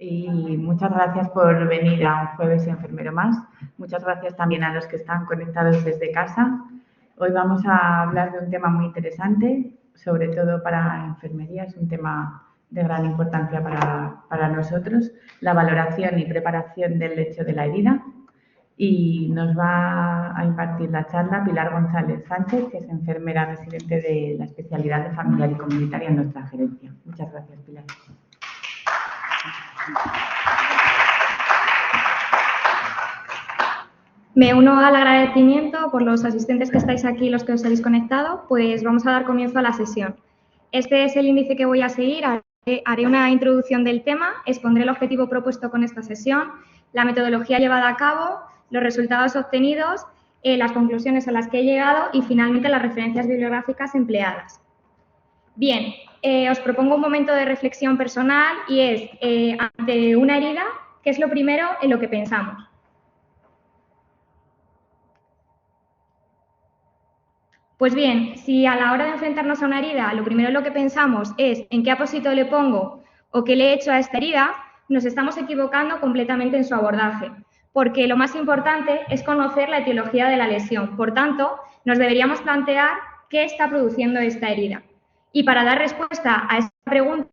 Y muchas gracias por venir a un jueves enfermero más. Muchas gracias también a los que están conectados desde casa. Hoy vamos a hablar de un tema muy interesante, sobre todo para enfermería, es un tema de gran importancia para nosotros, la valoración y preparación del lecho de la herida. Y nos va a impartir la charla Pilar González Sánchez, que es enfermera residente de la especialidad de familiar y comunitaria en nuestra gerencia. Muchas gracias, Pilar. Me uno al agradecimiento por los asistentes que estáis aquí, los que os habéis conectado, pues vamos a dar comienzo a la sesión. Este es el índice que voy a seguir. Haré una introducción del tema, expondré el objetivo propuesto con esta sesión, la metodología llevada a cabo, los resultados obtenidos, las conclusiones a las que he llegado y finalmente las referencias bibliográficas empleadas. Bien, os propongo un momento de reflexión personal y es, ante una herida, ¿qué es lo primero en lo que pensamos? Pues bien, si a la hora de enfrentarnos a una herida lo primero en lo que pensamos es en qué apósito le pongo o qué le he hecho a esta herida, nos estamos equivocando completamente en su abordaje, porque lo más importante es conocer la etiología de la lesión. Por tanto, nos deberíamos plantear qué está produciendo esta herida. Y para dar respuesta a esta pregunta,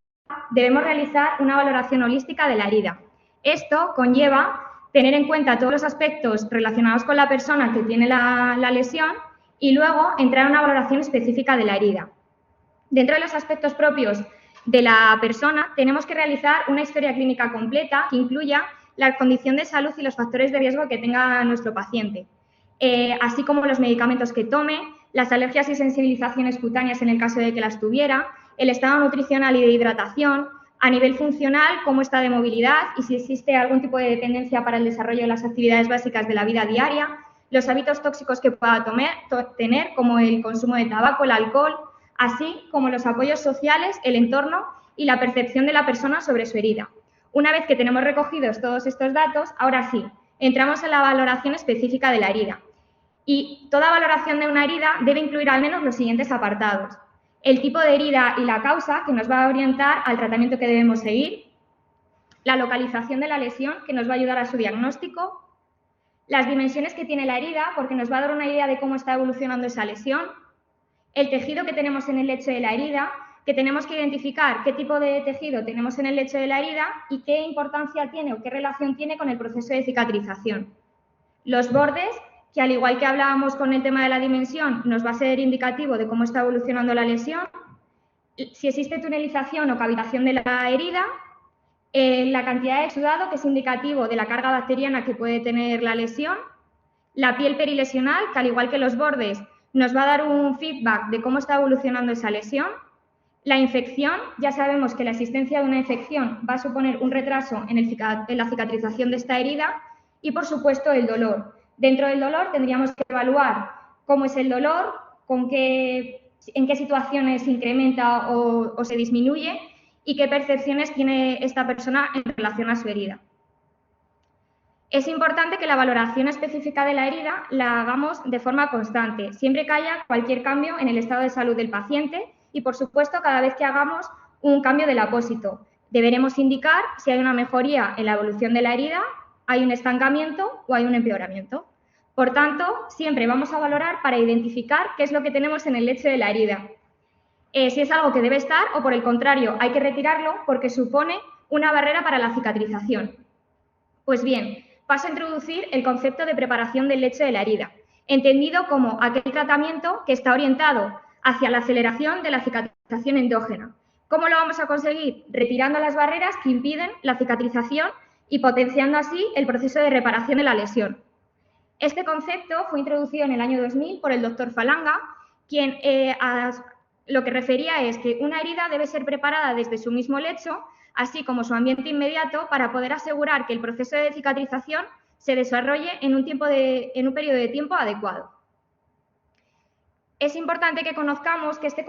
debemos realizar una valoración holística de la herida. Esto conlleva tener en cuenta todos los aspectos relacionados con la persona que tiene la lesión y luego entrar en una valoración específica de la herida. Dentro de los aspectos propios de la persona, tenemos que realizar una historia clínica completa que incluya la condición de salud y los factores de riesgo que tenga nuestro paciente, así como los medicamentos que tome, las alergias y sensibilizaciones cutáneas en el caso de que las tuviera, el estado nutricional y de hidratación, a nivel funcional, cómo está de movilidad y si existe algún tipo de dependencia para el desarrollo de las actividades básicas de la vida diaria, los hábitos tóxicos que pueda tener, como el consumo de tabaco, el alcohol, así como los apoyos sociales, el entorno y la percepción de la persona sobre su herida. Una vez que tenemos recogidos todos estos datos, ahora sí, entramos en la valoración específica de la herida. Y toda valoración de una herida debe incluir al menos los siguientes apartados: el tipo de herida y la causa, que nos va a orientar al tratamiento que debemos seguir, la localización de la lesión, que nos va a ayudar a su diagnóstico, las dimensiones que tiene la herida, porque nos va a dar una idea de cómo está evolucionando esa lesión, el tejido que tenemos en el lecho de la herida, que tenemos que identificar qué tipo de tejido tenemos en el lecho de la herida y qué importancia tiene o qué relación tiene con el proceso de cicatrización. Los bordes, que al igual que hablábamos con el tema de la dimensión, nos va a ser indicativo de cómo está evolucionando la lesión, si existe tunelización o cavitación de la herida, la cantidad de exudado, que es indicativo de la carga bacteriana que puede tener la lesión, la piel perilesional, que al igual que los bordes, nos va a dar un feedback de cómo está evolucionando esa lesión, la infección, ya sabemos que la existencia de una infección va a suponer un retraso en la cicatrización de esta herida y, por supuesto, el dolor. Dentro del dolor tendríamos que evaluar cómo es el dolor, en qué situaciones se incrementa o se disminuye y qué percepciones tiene esta persona en relación a su herida. Es importante que la valoración específica de la herida la hagamos de forma constante, siempre que haya cualquier cambio en el estado de salud del paciente y, por supuesto, cada vez que hagamos un cambio del apósito. Deberemos indicar si hay una mejoría en la evolución de la herida, hay un estancamiento o hay un empeoramiento. Por tanto, siempre vamos a valorar para identificar qué es lo que tenemos en el lecho de la herida. Si es algo que debe estar o, por el contrario, hay que retirarlo porque supone una barrera para la cicatrización. Pues bien, paso a introducir el concepto de preparación del lecho de la herida, entendido como aquel tratamiento que está orientado hacia la aceleración de la cicatrización endógena. ¿Cómo lo vamos a conseguir? Retirando las barreras que impiden la cicatrización y potenciando así el proceso de reparación de la lesión. Este concepto fue introducido en el año 2000 por el doctor Falanga, quien lo que refería es que una herida debe ser preparada desde su mismo lecho, así como su ambiente inmediato, para poder asegurar que el proceso de cicatrización se desarrolle en un periodo de tiempo adecuado. Es importante que conozcamos que este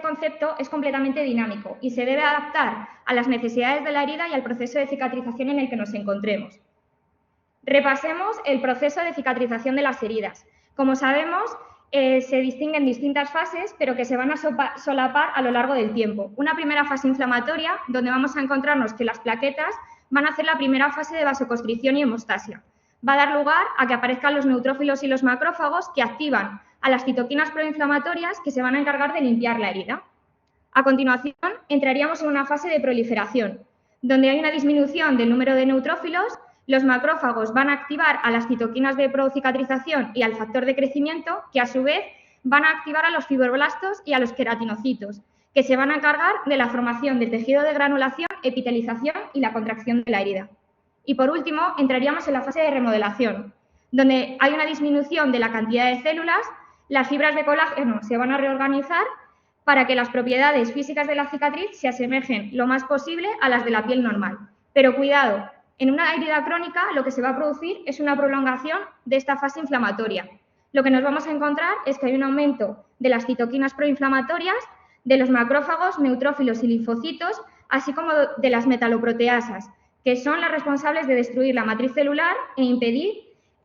concepto es completamente dinámico y se debe adaptar a las necesidades de la herida y al proceso de cicatrización en el que nos encontremos. Repasemos el proceso de cicatrización de las heridas. Como sabemos, se distinguen distintas fases, pero que se van a solapar a lo largo del tiempo. Una primera fase inflamatoria, donde vamos a encontrarnos que las plaquetas van a hacer la primera fase de vasoconstricción y hemostasia. Va a dar lugar a que aparezcan los neutrófilos y los macrófagos que activan a las citoquinas proinflamatorias que se van a encargar de limpiar la herida. A continuación, entraríamos en una fase de proliferación, donde hay una disminución del número de neutrófilos. Los macrófagos van a activar a las citoquinas de procicatrización y al factor de crecimiento, que a su vez van a activar a los fibroblastos y a los queratinocitos, que se van a encargar de la formación del tejido de granulación, epitelización y la contracción de la herida. Y por último, entraríamos en la fase de remodelación, donde hay una disminución de la cantidad de células, las fibras de colágeno se van a reorganizar para que las propiedades físicas de la cicatriz se asemejen lo más posible a las de la piel normal. Pero cuidado, en una herida crónica lo que se va a producir es una prolongación de esta fase inflamatoria. Lo que nos vamos a encontrar es que hay un aumento de las citoquinas proinflamatorias, de los macrófagos, neutrófilos y linfocitos, así como de las metaloproteasas, que son las responsables de destruir la matriz celular e impedir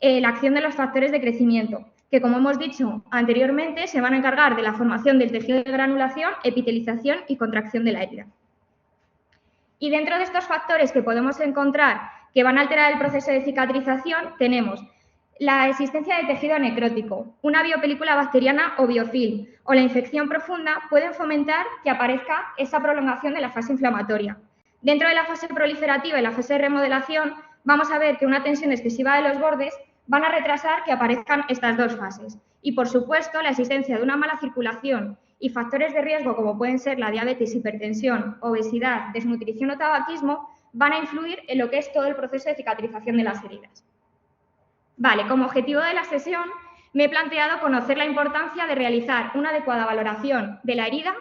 la acción de los factores de crecimiento, que, como hemos dicho anteriormente, se van a encargar de la formación del tejido de granulación, epitelización y contracción de la herida. Y dentro de estos factores que podemos encontrar que van a alterar el proceso de cicatrización, tenemos la existencia de tejido necrótico, una biopelícula bacteriana o biofilm, o la infección profunda pueden fomentar que aparezca esa prolongación de la fase inflamatoria. Dentro de la fase proliferativa y la fase de remodelación, vamos a ver que una tensión excesiva de los bordes van a retrasar que aparezcan estas dos fases. Y, por supuesto, la existencia de una mala circulación y factores de riesgo como pueden ser la diabetes, hipertensión, obesidad, desnutrición o tabaquismo van a influir en lo que es todo el proceso de cicatrización de las heridas. Vale, como objetivo de la sesión me he planteado conocer la importancia de realizar una adecuada valoración de la herida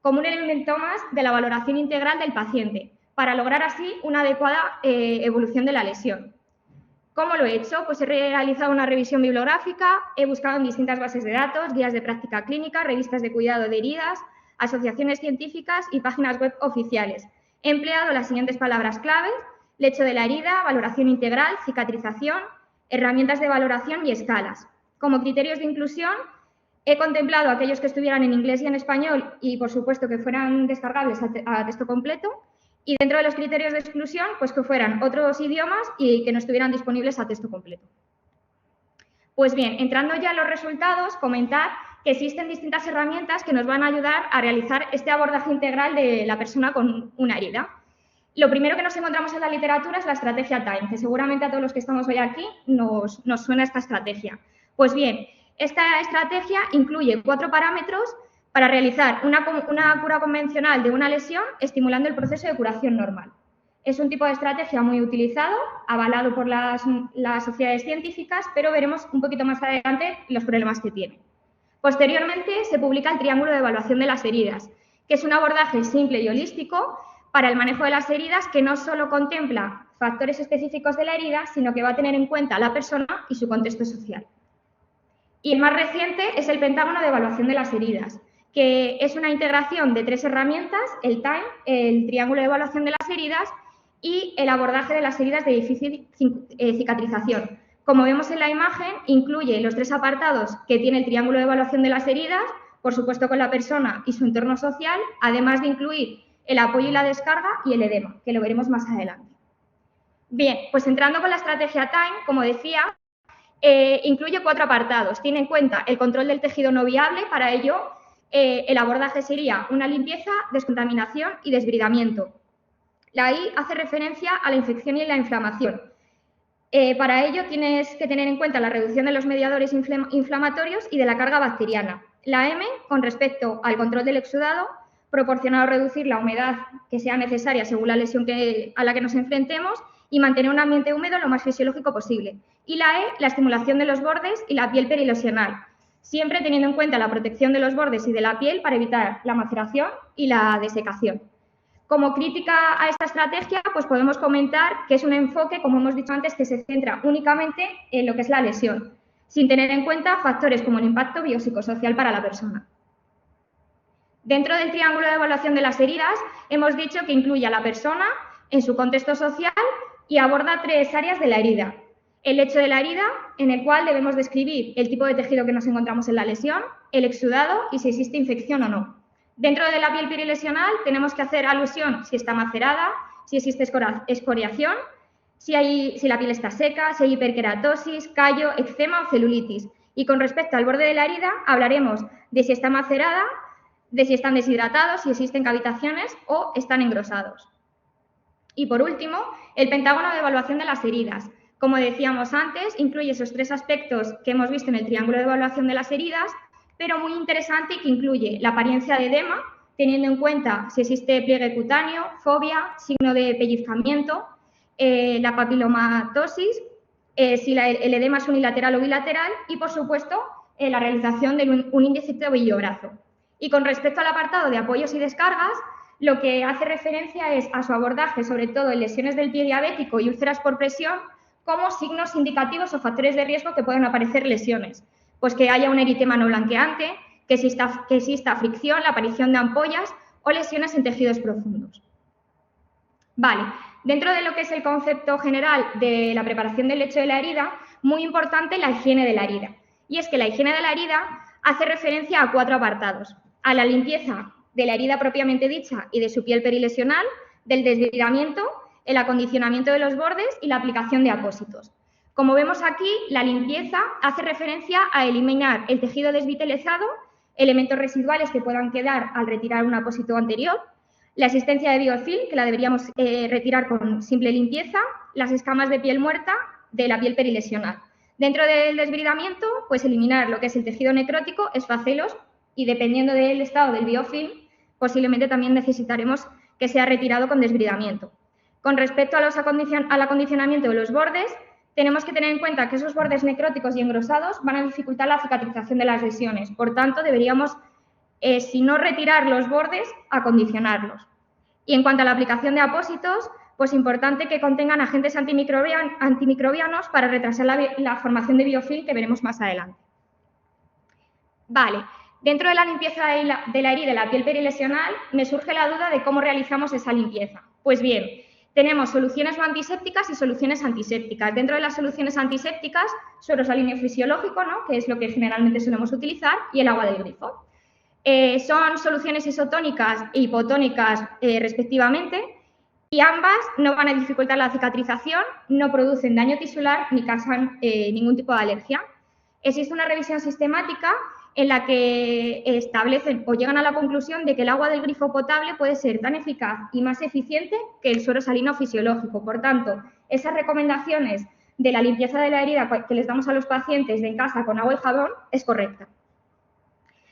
como un elemento más de la valoración integral del paciente, para lograr así una adecuada evolución de la lesión. ¿Cómo lo he hecho? Pues he realizado una revisión bibliográfica, he buscado en distintas bases de datos, guías de práctica clínica, revistas de cuidado de heridas, asociaciones científicas y páginas web oficiales. He empleado las siguientes palabras claves: lecho de la herida, valoración integral, cicatrización, herramientas de valoración y escalas. Como criterios de inclusión, he contemplado aquellos que estuvieran en inglés y en español y, por supuesto, que fueran descargables a texto completo. Y dentro de los criterios de exclusión, pues que fueran otros idiomas y que no estuvieran disponibles a texto completo. Pues bien, entrando ya en los resultados, comentar que existen distintas herramientas que nos van a ayudar a realizar este abordaje integral de la persona con una herida. Lo primero que nos encontramos en la literatura es la estrategia TIME, que seguramente a todos los que estamos hoy aquí nos suena esta estrategia. Pues bien, esta estrategia incluye 4 parámetros para realizar una cura convencional de una lesión, estimulando el proceso de curación normal. Es un tipo de estrategia muy utilizado, avalado por las sociedades científicas, pero veremos un poquito más adelante los problemas que tiene. Posteriormente, se publica el triángulo de evaluación de las heridas, que es un abordaje simple y holístico para el manejo de las heridas que no solo contempla factores específicos de la herida, sino que va a tener en cuenta a la persona y su contexto social. Y el más reciente es el pentágono de evaluación de las heridas, que es una integración de 3 herramientas: el TIME, el triángulo de evaluación de las heridas y el abordaje de las heridas de difícil cicatrización. Como vemos en la imagen, incluye los 3 apartados que tiene el triángulo de evaluación de las heridas, por supuesto con la persona y su entorno social, además de incluir el apoyo y la descarga y el edema, que lo veremos más adelante. Bien, pues entrando con la estrategia TIME, como decía, incluye 4 apartados. Tiene en cuenta el control del tejido no viable. Para ello, el abordaje sería una limpieza, descontaminación y desbridamiento. La I hace referencia a la infección y la inflamación. Para ello tienes que tener en cuenta la reducción de los mediadores inflamatorios y de la carga bacteriana. La M, con respecto al control del exudado, proporcionar o reducir la humedad que sea necesaria según la lesión a la que nos enfrentemos y mantener un ambiente húmedo lo más fisiológico posible. Y la E, la estimulación de los bordes y la piel perilesional, siempre teniendo en cuenta la protección de los bordes y de la piel para evitar la maceración y la desecación. Como crítica a esta estrategia, pues podemos comentar que es un enfoque, como hemos dicho antes, que se centra únicamente en lo que es la lesión, sin tener en cuenta factores como el impacto biopsicosocial para la persona. Dentro del triángulo de evaluación de las heridas, hemos dicho que incluye a la persona en su contexto social y aborda 3 áreas de la herida. El lecho de la herida, en el cual debemos describir el tipo de tejido que nos encontramos en la lesión, el exudado y si existe infección o no. Dentro de la piel perilesional tenemos que hacer alusión si está macerada, si existe escoriación, si la piel está seca, si hay hiperkeratosis, callo, eczema o celulitis. Y con respecto al borde de la herida, hablaremos de si está macerada, de si están deshidratados, si existen cavitaciones o están engrosados. Y por último, el pentágono de evaluación de las heridas. Como decíamos antes, incluye esos 3 aspectos que hemos visto en el triángulo de evaluación de las heridas, pero muy interesante y que incluye la apariencia de edema, teniendo en cuenta si existe pliegue cutáneo, fobia, signo de pellizcamiento, la papilomatosis, si el edema es unilateral o bilateral y, por supuesto, la realización de un índice tobillo-brazo. Y con respecto al apartado de apoyos y descargas, lo que hace referencia es a su abordaje, sobre todo en lesiones del pie diabético y úlceras por presión, como signos indicativos o factores de riesgo que pueden aparecer lesiones. Pues que haya un eritema no blanqueante, que exista fricción, la aparición de ampollas o lesiones en tejidos profundos. Vale, dentro de lo que es el concepto general de la preparación del lecho de la herida, muy importante la higiene de la herida. Y es que la higiene de la herida hace referencia a 4 apartados. A la limpieza de la herida propiamente dicha y de su piel perilesional, del desbridamiento, el acondicionamiento de los bordes y la aplicación de apósitos. Como vemos aquí, la limpieza hace referencia a eliminar el tejido desvitelizado, elementos residuales que puedan quedar al retirar un apósito anterior, la existencia de biofilm, que la deberíamos retirar con simple limpieza, las escamas de piel muerta de la piel perilesional. Dentro del desbridamiento, pues eliminar lo que es el tejido necrótico, esfacelos, y dependiendo del estado del biofilm, posiblemente también necesitaremos que sea retirado con desbridamiento. Con respecto al acondicionamiento de los bordes, tenemos que tener en cuenta que esos bordes necróticos y engrosados van a dificultar la cicatrización de las lesiones. Por tanto, deberíamos, si no retirar los bordes, acondicionarlos. Y en cuanto a la aplicación de apósitos, pues importante que contengan agentes antimicrobianos para retrasar la formación de biofilm que veremos más adelante. Vale, dentro de la limpieza de la herida de la piel perilesional me surge la duda de cómo realizamos esa limpieza. Pues bien, tenemos soluciones no antisépticas y soluciones antisépticas. Dentro de las soluciones antisépticas, suero salinio fisiológico, ¿no?, que es lo que generalmente solemos utilizar, y el agua del grifo. Son soluciones isotónicas e hipotónicas respectivamente, y ambas no van a dificultar la cicatrización, no producen daño tisular ni causan ningún tipo de alergia. Existe una revisión sistemática en la que establecen o llegan a la conclusión de que el agua del grifo potable puede ser tan eficaz y más eficiente que el suero salino fisiológico. Por tanto, esas recomendaciones de la limpieza de la herida que les damos a los pacientes de en casa con agua y jabón es correcta.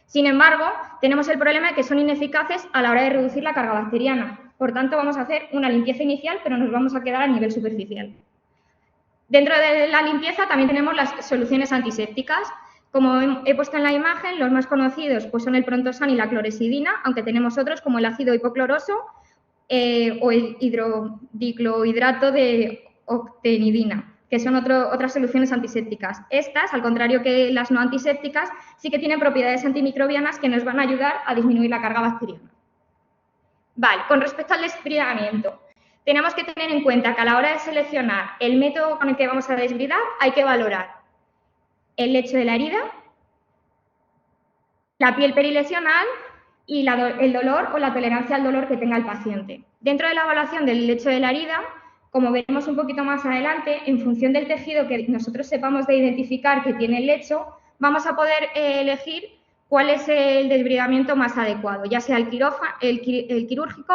Sin embargo, tenemos el problema de que son ineficaces a la hora de reducir la carga bacteriana. Por tanto, vamos a hacer una limpieza inicial, pero nos vamos a quedar a nivel superficial. Dentro de la limpieza también tenemos las soluciones antisépticas. Como he puesto en la imagen, los más conocidos pues son el Prontosan y la cloresidina, aunque tenemos otros como el ácido hipocloroso o el diclohidrohidrato de octenidina, que son otras soluciones antisépticas. Estas, al contrario que las no antisépticas, sí que tienen propiedades antimicrobianas que nos van a ayudar a disminuir la carga bacteriana. Vale, con respecto al desbridamiento, tenemos que tener en cuenta que a la hora de seleccionar el método con el que vamos a desbridar hay que valorar el lecho de la herida, la piel perilesional y el dolor o la tolerancia al dolor que tenga el paciente. Dentro de la evaluación del lecho de la herida, como veremos un poquito más adelante, en función del tejido que nosotros sepamos de identificar que tiene el lecho, vamos a poder elegir cuál es el desbridamiento más adecuado, ya sea el quirúrgico,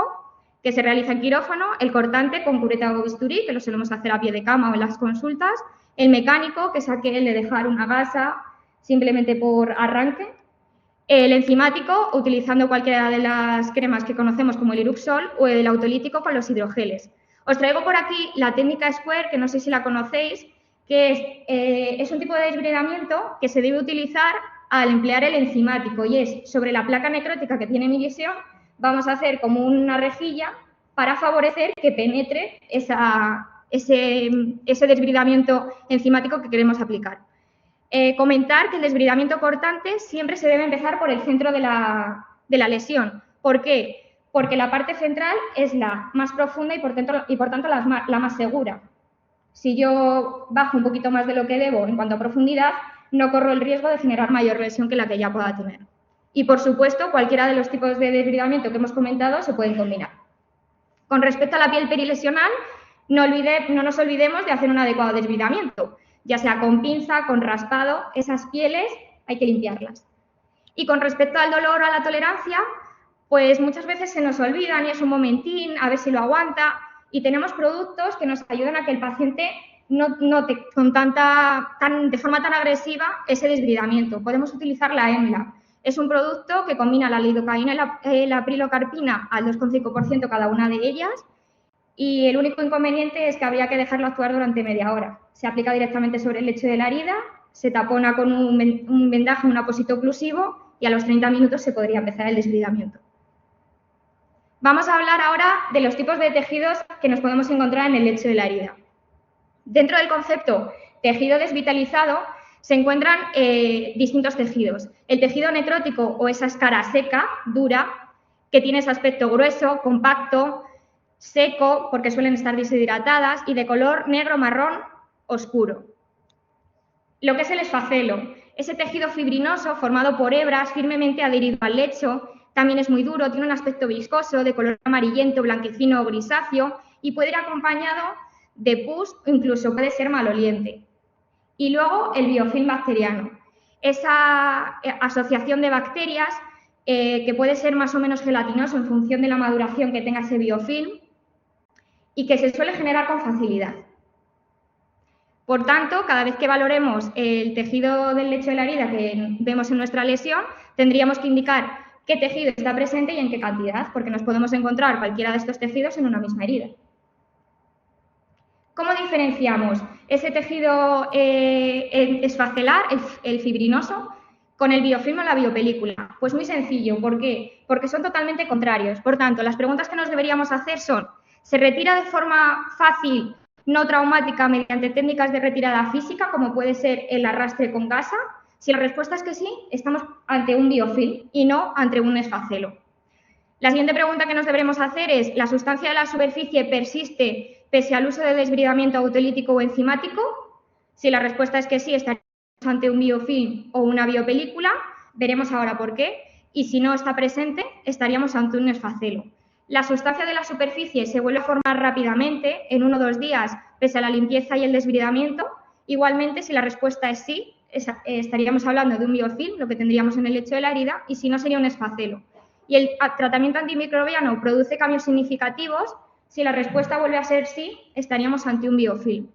que se realiza en quirófano, el cortante con cureta o bisturí, que lo solemos hacer a pie de cama o en las consultas, el mecánico, que es aquel de dejar una gasa simplemente por arranque, el enzimático, utilizando cualquiera de las cremas que conocemos como el Iruxol, o el autolítico con los hidrogeles. Os traigo por aquí la técnica Square, que no sé si la conocéis, que es un tipo de desbridamiento que se debe utilizar al emplear el enzimático, y es sobre la placa necrótica que tiene mi lesión, vamos a hacer como una rejilla para favorecer que penetre ese desbridamiento enzimático que queremos aplicar. Comentar que el desbridamiento cortante siempre se debe empezar por el centro de la lesión. ¿Por qué? Porque la parte central es la más profunda y por tanto la más segura. Si yo bajo un poquito más de lo que debo en cuanto a profundidad, no corro el riesgo de generar mayor lesión que la que ya pueda tener. Y, por supuesto, cualquiera de los tipos de desbridamiento que hemos comentado se pueden combinar. Con respecto a la piel perilesional, no nos olvidemos de hacer un adecuado desbridamiento, ya sea con pinza, con raspado, esas pieles hay que limpiarlas. Y con respecto al dolor o a la tolerancia, pues muchas veces se nos olvidan y es un momentín, a ver si lo aguanta, y tenemos productos que nos ayudan a que el paciente no note de forma tan agresiva ese desbridamiento. Podemos utilizar la EMLA. Es un producto que combina la lidocaína y la pilocarpina al 2,5% cada una de ellas, y el único inconveniente es que habría que dejarlo actuar durante media hora. Se aplica directamente sobre el lecho de la herida, se tapona con un vendaje, un apósito oclusivo, y a los 30 minutos se podría empezar el desbridamiento. Vamos a hablar ahora de los tipos de tejidos que nos podemos encontrar en el lecho de la herida. Dentro del concepto tejido desvitalizado se encuentran distintos tejidos. El tejido necrótico o esa escara seca, dura, que tiene ese aspecto grueso, compacto, seco, porque suelen estar deshidratadas, y de color negro marrón oscuro. Lo que es el esfacelo, ese tejido fibrinoso formado por hebras firmemente adherido al lecho, también es muy duro, tiene un aspecto viscoso, de color amarillento, blanquecino o grisáceo, y puede ir acompañado de pus o incluso puede ser maloliente. Y luego el biofilm bacteriano, esa asociación de bacterias que puede ser más o menos gelatinoso en función de la maduración que tenga ese biofilm y que se suele generar con facilidad. Por tanto, cada vez que valoremos el tejido del lecho de la herida que vemos en nuestra lesión, tendríamos que indicar qué tejido está presente y en qué cantidad, porque nos podemos encontrar cualquiera de estos tejidos en una misma herida. ¿Cómo diferenciamos ese tejido esfacelar, el fibrinoso, con el biofilm o la biopelícula? Pues muy sencillo. ¿Por qué? Porque son totalmente contrarios. Por tanto, las preguntas que nos deberíamos hacer son: ¿se retira de forma fácil, no traumática, mediante técnicas de retirada física, como puede ser el arrastre con gasa? Si la respuesta es que sí, estamos ante un biofilm y no ante un esfacelo. La siguiente pregunta que nos deberemos hacer es: ¿la sustancia de la superficie persiste pese al uso de desbridamiento autolítico o enzimático? Si la respuesta es que sí, estaríamos ante un biofilm o una biopelícula, veremos ahora por qué, y si no está presente, estaríamos ante un esfacelo. La sustancia de la superficie se vuelve a formar rápidamente, en 1 o 2 días, pese a la limpieza y el desbridamiento. Igualmente, si la respuesta es sí, estaríamos hablando de un biofilm, lo que tendríamos en el lecho de la herida, y si no, sería un esfacelo. Y el tratamiento antimicrobiano produce cambios significativos. Si la respuesta vuelve a ser sí, estaríamos ante un biofilm.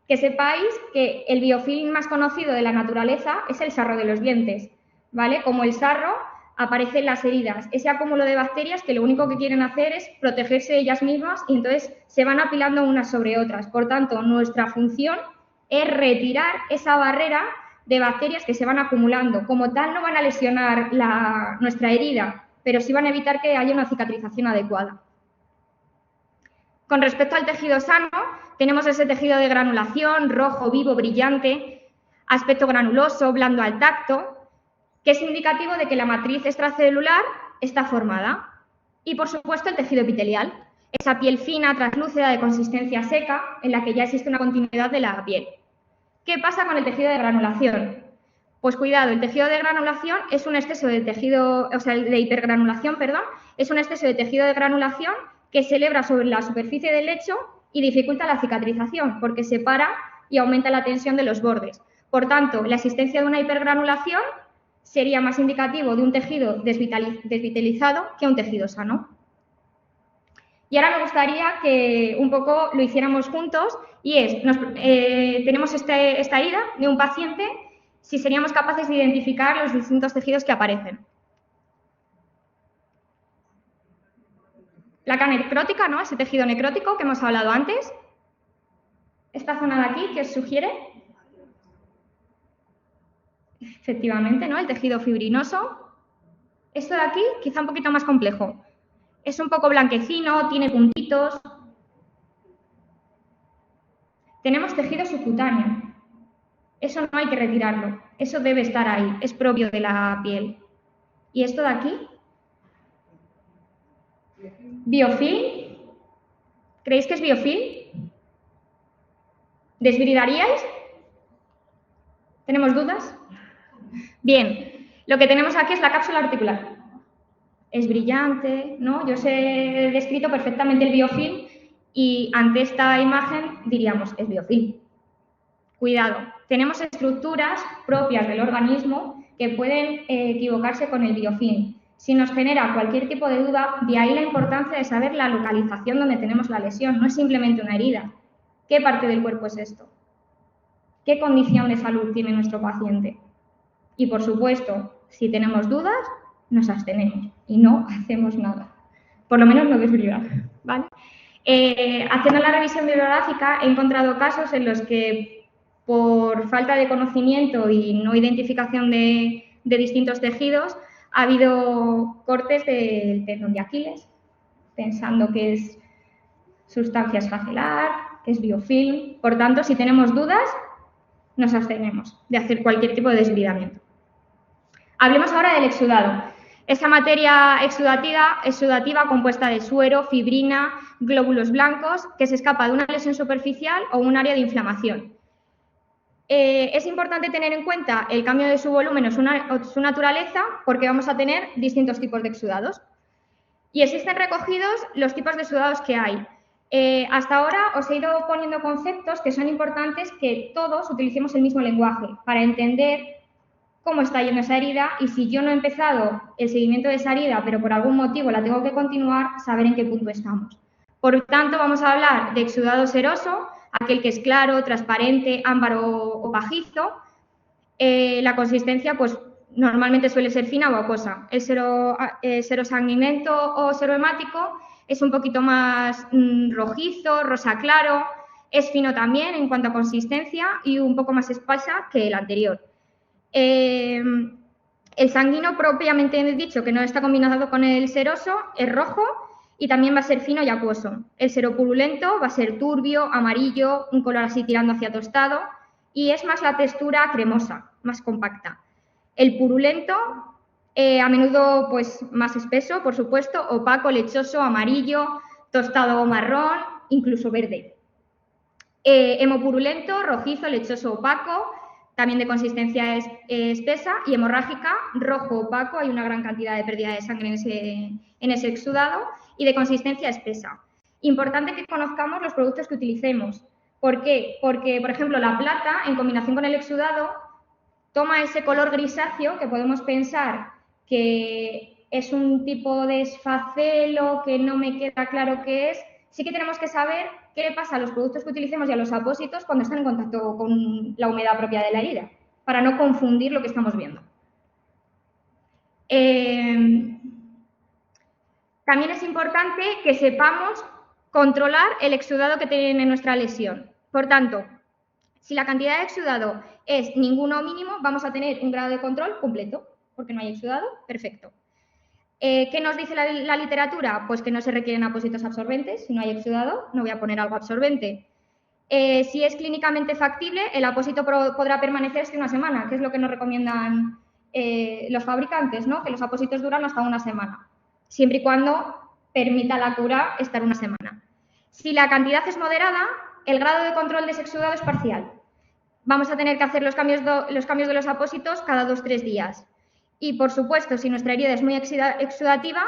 Que sepáis que el biofilm más conocido de la naturaleza es el sarro de los dientes, ¿vale? Como el sarro, aparece en las heridas, ese acúmulo de bacterias que lo único que quieren hacer es protegerse ellas mismas y entonces se van apilando unas sobre otras. Por tanto, nuestra función es retirar esa barrera de bacterias que se van acumulando. Como tal, no van a lesionar nuestra herida, pero sí van a evitar que haya una cicatrización adecuada. Con respecto al tejido sano, tenemos ese tejido de granulación, rojo, vivo, brillante, aspecto granuloso, blando al tacto, que es indicativo de que la matriz extracelular está formada. Y, por supuesto, el tejido epitelial, esa piel fina, translúcida, de consistencia seca, en la que ya existe una continuidad de la piel. ¿Qué pasa con el tejido de granulación? Pues cuidado, el tejido de granulación es un exceso de tejido, o sea, de hipergranulación, perdón, es un exceso de tejido de granulación que se eleva sobre la superficie del lecho y dificulta la cicatrización porque separa y aumenta la tensión de los bordes. Por tanto, la existencia de una hipergranulación sería más indicativo de un tejido desvitalizado que un tejido sano. Y ahora me gustaría que un poco lo hiciéramos juntos y es, tenemos esta herida de un paciente, si seríamos capaces de identificar los distintos tejidos que aparecen. Placa necrótica, ¿no? Ese tejido necrótico que hemos hablado antes. Esta zona de aquí, ¿qué os sugiere? Efectivamente, ¿no? El tejido fibrinoso. Esto de aquí, quizá un poquito más complejo. Es un poco blanquecino, tiene puntitos. Tenemos tejido subcutáneo. Eso no hay que retirarlo. Eso debe estar ahí. Es propio de la piel. ¿Y esto de aquí? ¿Biofilm? ¿Creéis que es biofilm? ¿Desbridaríais? ¿Tenemos dudas? Bien, lo que tenemos aquí es la cápsula articular. es brillante, ¿no? Yo os he descrito perfectamente el biofilm y ante esta imagen diríamos, es biofilm. Cuidado, tenemos estructuras propias del organismo que pueden equivocarse con el biofilm. Si nos genera cualquier tipo de duda, de ahí la importancia de saber la localización donde tenemos la lesión. No es simplemente una herida. ¿Qué parte del cuerpo es esto? ¿Qué condición de salud tiene nuestro paciente? Y, por supuesto, si tenemos dudas, nos abstenemos y no hacemos nada. Por lo menos no desbrigamos, ¿vale? Haciendo la revisión bibliográfica he encontrado casos en los que por falta de conocimiento y no identificación de distintos tejidos ha habido cortes del tendón de Aquiles, pensando que es sustancia extracelular, que es biofilm. Por tanto, si tenemos dudas, nos abstenemos de hacer cualquier tipo de desbridamiento. Hablemos ahora del exudado. Esa materia exudativa compuesta de suero, fibrina, glóbulos blancos, que se escapa de una lesión superficial o un área de inflamación. Es importante tener en cuenta el cambio de su volumen o su naturaleza, porque vamos a tener distintos tipos de exudados. Y existen recogidos los tipos de exudados que hay. Hasta ahora os he ido poniendo conceptos que son importantes que todos utilicemos el mismo lenguaje para entender cómo está yendo esa herida y si yo no he empezado el seguimiento de esa herida, pero por algún motivo la tengo que continuar, saber en qué punto estamos. Por tanto, vamos a hablar de exudado seroso, aquel que es claro, transparente, ámbar o pajizo. La consistencia, pues, normalmente suele ser fina o acuosa. El serosanguinento o serohemático es un poquito más rojizo, rosa claro, es fino también en cuanto a consistencia y un poco más espesa que el anterior. El sanguíneo propiamente dicho, que no está combinado con el seroso, es rojo y también va a ser fino y acuoso. El seropurulento va a ser turbio, amarillo, un color así tirando hacia tostado y es más la textura cremosa, más compacta. El purulento, a menudo pues más espeso, por supuesto, opaco, lechoso, amarillo, tostado o marrón, incluso verde. Hemopurulento, rojizo, lechoso, opaco, también de consistencia espesa y hemorrágica, rojo, opaco, hay una gran cantidad de pérdida de sangre en ese exudado y de consistencia espesa. Importante que conozcamos los productos que utilicemos. ¿Por qué? Porque, por ejemplo, la plata, en combinación con el exudado, toma ese color grisáceo que podemos pensar que es un tipo de esfacelo que no me queda claro qué es. Sí que tenemos que saber qué le pasa a los productos que utilicemos y a los apósitos cuando están en contacto con la humedad propia de la herida, para no confundir lo que estamos viendo. También es importante que sepamos controlar el exudado que tiene nuestra lesión. Por tanto, si la cantidad de exudado es ninguno o mínimo, vamos a tener un grado de control completo, porque no hay exudado, perfecto. ¿Qué nos dice la literatura? Pues que no se requieren apósitos absorbentes. Si no hay exudado, no voy a poner algo absorbente. Si es clínicamente factible, el apósito podrá permanecer hasta una semana, que es lo que nos recomiendan los fabricantes, ¿no? Que los apósitos duran hasta una semana, siempre y cuando permita la cura estar una semana. Si la cantidad es moderada, el grado de control de ese exudado es parcial. Vamos a tener que hacer los cambios de los apósitos cada 2-3 días. Y, por supuesto, si nuestra herida es muy exudativa,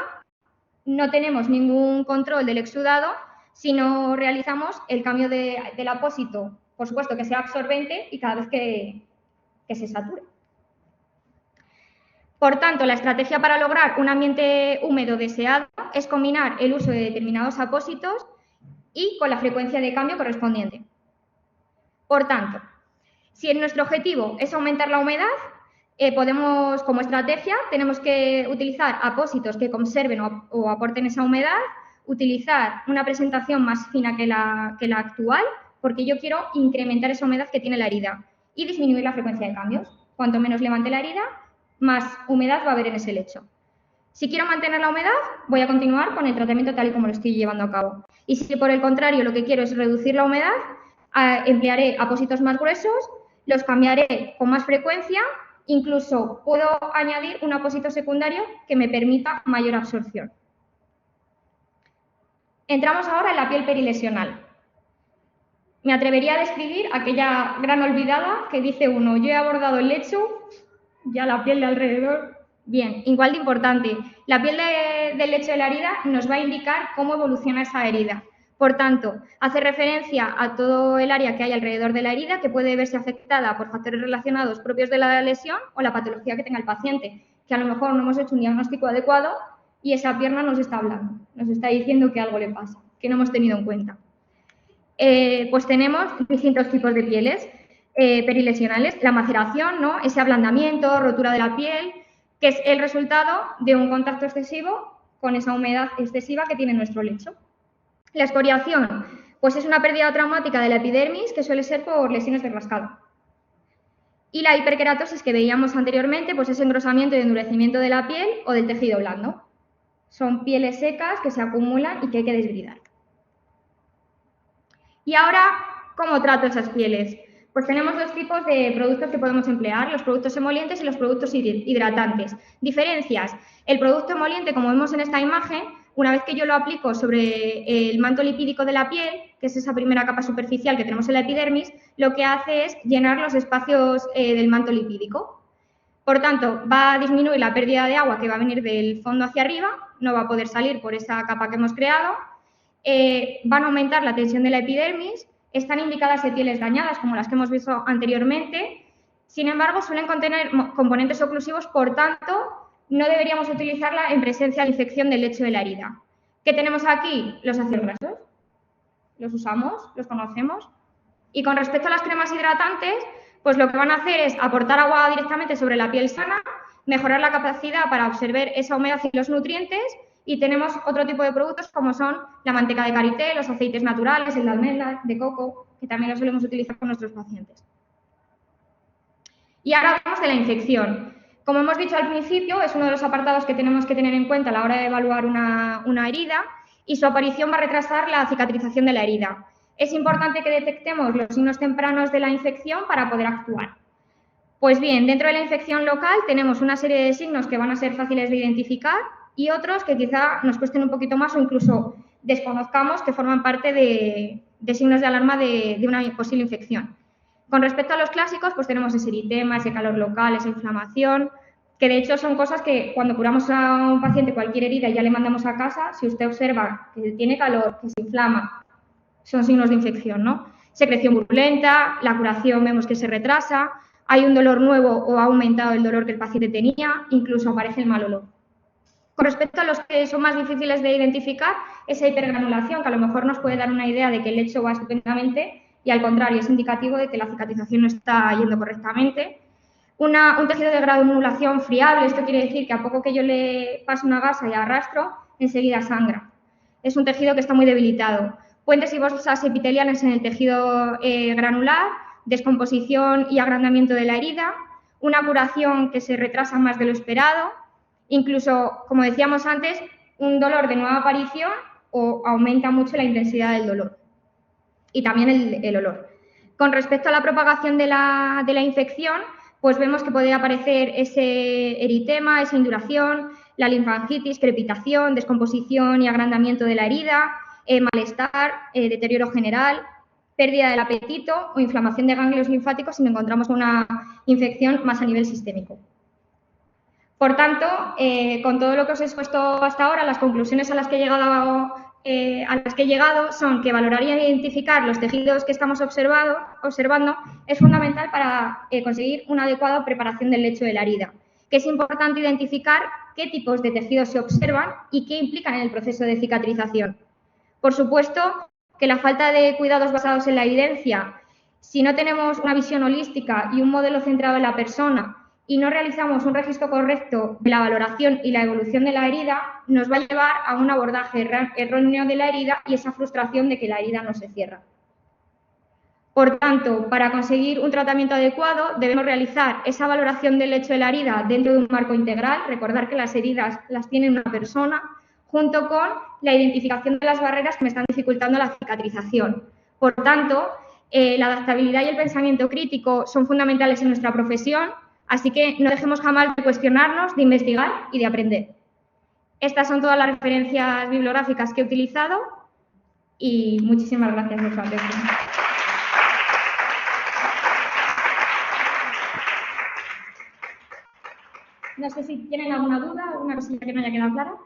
no tenemos ningún control del exudado si no realizamos el cambio del apósito, por supuesto que sea absorbente y cada vez que se sature. Por tanto, la estrategia para lograr un ambiente húmedo deseado es combinar el uso de determinados apósitos y con la frecuencia de cambio correspondiente. Por tanto, si nuestro objetivo es aumentar la humedad, podemos, como estrategia, tenemos que utilizar apósitos que conserven o aporten esa humedad, utilizar una presentación más fina que la actual, porque yo quiero incrementar esa humedad que tiene la herida y disminuir la frecuencia de cambios. Cuanto menos levante la herida, más humedad va a haber en ese lecho. Si quiero mantener la humedad, voy a continuar con el tratamiento tal y como lo estoy llevando a cabo. Y si por el contrario lo que quiero es reducir la humedad, emplearé apósitos más gruesos, los cambiaré con más frecuencia. Incluso puedo añadir un apósito secundario que me permita mayor absorción. Entramos ahora en la piel perilesional. Me atrevería a describir aquella gran olvidada que dice uno, yo he abordado el lecho, ya la piel de alrededor Bien, igual de importante, la piel del lecho de la herida nos va a indicar cómo evoluciona esa herida. Por tanto, hace referencia a todo el área que hay alrededor de la herida, que puede verse afectada por factores relacionados propios de la lesión o la patología que tenga el paciente, que a lo mejor no hemos hecho un diagnóstico adecuado y esa pierna nos está hablando, nos está diciendo que algo le pasa, que no hemos tenido en cuenta. Pues tenemos distintos tipos de pieles perilesionales, la maceración, ¿no? Ese ablandamiento, rotura de la piel, que es el resultado de un contacto excesivo con esa humedad excesiva que tiene nuestro lecho. La escoriación, pues es una pérdida traumática de la epidermis que suele ser por lesiones de rascado. Y la hiperkeratosis que veíamos anteriormente, pues es engrosamiento y endurecimiento de la piel o del tejido blando. Son pieles secas que se acumulan y que hay que desbridar. Y ahora, ¿cómo trato esas pieles? Pues tenemos dos tipos de productos que podemos emplear, los productos emolientes y los productos hidratantes. Diferencias. El producto emoliente, como vemos en esta imagen, una vez que yo lo aplico sobre el manto lipídico de la piel, que es esa primera capa superficial que tenemos en la epidermis, lo que hace es llenar los espacios del manto lipídico. Por tanto, va a disminuir la pérdida de agua que va a venir del fondo hacia arriba, no va a poder salir por esa capa que hemos creado, van a aumentar la tensión de la epidermis, están indicadas en pieles dañadas, como las que hemos visto anteriormente, sin embargo, suelen contener componentes oclusivos, por tanto, no deberíamos utilizarla en presencia de infección del lecho de la herida. ¿Qué tenemos aquí? Los ácidos grasos. Los usamos, los conocemos. Y con respecto a las cremas hidratantes, pues lo que van a hacer es aportar agua directamente sobre la piel sana, mejorar la capacidad para absorber esa humedad y los nutrientes, y tenemos otro tipo de productos como son la manteca de karité, los aceites naturales, el de almendra, de coco, que también los solemos utilizar con nuestros pacientes. Y ahora hablamos de la infección. Como hemos dicho al principio, es uno de los apartados que tenemos que tener en cuenta a la hora de evaluar una herida, y su aparición va a retrasar la cicatrización de la herida. Es importante que detectemos los signos tempranos de la infección para poder actuar. Pues bien, dentro de la infección local tenemos una serie de signos que van a ser fáciles de identificar y otros que quizá nos cuesten un poquito más o incluso desconozcamos que forman parte de signos de alarma de una posible infección. Con respecto a los clásicos, pues tenemos ese eritema, ese calor local, esa inflamación, que de hecho son cosas que cuando curamos a un paciente cualquier herida y ya le mandamos a casa, si usted observa que tiene calor, que se inflama, son signos de infección, ¿no? Secreción purulenta, la curación vemos que se retrasa, hay un dolor nuevo o ha aumentado el dolor que el paciente tenía, incluso aparece el mal olor. Con respecto a los que son más difíciles de identificar, esa hipergranulación, que a lo mejor nos puede dar una idea de que el lecho va estupendamente y al contrario es indicativo de que la cicatrización no está yendo correctamente. Un tejido de granulación friable, esto quiere decir que a poco que yo le paso una gasa y arrastro, enseguida sangra. Es un tejido que está muy debilitado. Puentes y bolsas epiteliales en el tejido granular, descomposición y agrandamiento de la herida, una curación que se retrasa más de lo esperado, incluso, como decíamos antes, un dolor de nueva aparición o aumenta mucho la intensidad del dolor y también el olor. Con respecto a la propagación de la infección, pues vemos que puede aparecer ese eritema, esa induración, la linfangitis, crepitación, descomposición y agrandamiento de la herida, malestar, deterioro general, pérdida del apetito o inflamación de ganglios linfáticos si nos encontramos con una infección más a nivel sistémico. Por tanto, con todo lo que os he expuesto hasta ahora, las conclusiones a las que he llegado son que valorar y identificar los tejidos que estamos observando es fundamental para conseguir una adecuada preparación del lecho de la herida, que es importante identificar qué tipos de tejidos se observan y qué implican en el proceso de cicatrización. Por supuesto, que la falta de cuidados basados en la evidencia, si no tenemos una visión holística y un modelo centrado en la persona y no realizamos un registro correcto de la valoración y la evolución de la herida, nos va a llevar a un abordaje erróneo de la herida y esa frustración de que la herida no se cierra. Por tanto, para conseguir un tratamiento adecuado, debemos realizar esa valoración del lecho de la herida dentro de un marco integral, recordar que las heridas las tiene una persona, junto con la identificación de las barreras que me están dificultando la cicatrización. Por tanto, la adaptabilidad y el pensamiento crítico son fundamentales en nuestra profesión, así que no dejemos jamás de cuestionarnos, de investigar y de aprender. Estas son todas las referencias bibliográficas que he utilizado y muchísimas gracias por su atención. No sé si tienen alguna duda, alguna cosilla que no haya quedado clara.